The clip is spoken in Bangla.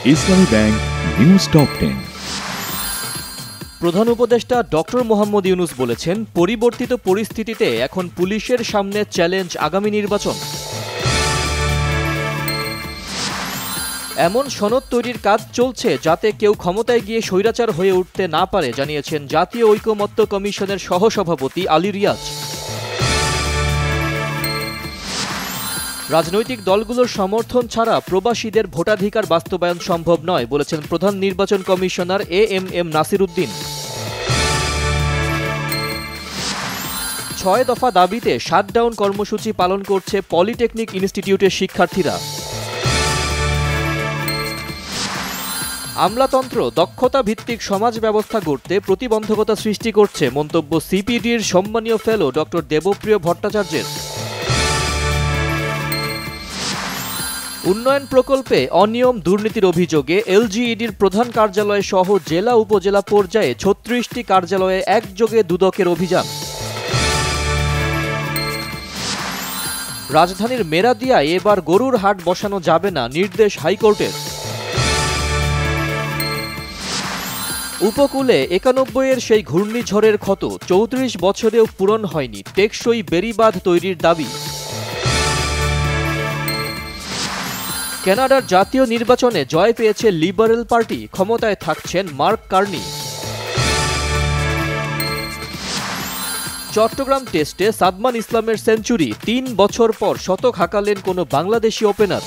ইসলামী ব্যাংক নিউজ টপ 10। প্রধান উপদেষ্টা ডক্টর মোহাম্মদ ইউনূস বলেছেন, পরিবর্তিত পরিস্থিতিতে এখন পুলিশের সামনে চ্যালেঞ্জ আগামী নির্বাচন। এমন সনদ তৈরির কাজ চলছে যাতে কেউ ক্ষমতায় গিয়ে স্বৈরাচার হয়ে উঠতে না পারে, জানিয়েছেন জাতীয় ঐকমত্য কমিশনের সহসভাপতি আলী রিয়াজ। রাজনৈতিক দলগুলোর সমর্থন ছাড়া প্রবাসীদের ভোটাধিকার বাস্তবায়ন সম্ভব নয়, বলেছেন প্রধান নির্বাচন কমিশনার এএমএম নাসির উদ্দিন। ৬ দফা দাবিতে শাটডাউন কর্মসূচি পালন করছে পলিটেকনিক ইনস্টিটিউটের শিক্ষার্থীরা। আমলাতন্ত্র দক্ষতা ভিত্তিক সমাজ ব্যবস্থা গড়তে প্রতিবন্ধকতা সৃষ্টি করছে, মন্তব্য সিপিডির সম্মানীয় ফেলো ডক্টর দেবপ্রিয় ভট্টাচার্যের। উন্নয়ন প্রকল্পে অনিয়ম দুর্নীতির অভিযোগে এলজিইডির প্রধান কার্যালয় সহ জেলা উপজেলা পর্যায়ে ৩৬টি কার্যালয়ে একযোগে দুদকের অভিযান। রাজধানীর মেরাদিয়ায় এবার গরুর হাট বসানো যাবে না, নির্দেশ হাইকোর্টের। উপকূলে ৯১-এর সেই ঘূর্ণিঝড়ের ক্ষত ৩৪ বছরেও পূরণ হয়নি, টেকসই বেড়িবাঁধ তৈরির দাবি। কানাডার জাতীয় নির্বাচনে জয় পেয়েছে লিবারেল পার্টি, ক্ষমতায় থাকছেন মার্ক কার্নি। চট্টগ্রাম টেস্টে সাদমান ইসলামের সেঞ্চুরি, ৩ বছর পর শতক হাঁকালেন কোনো বাংলাদেশি ওপেনার।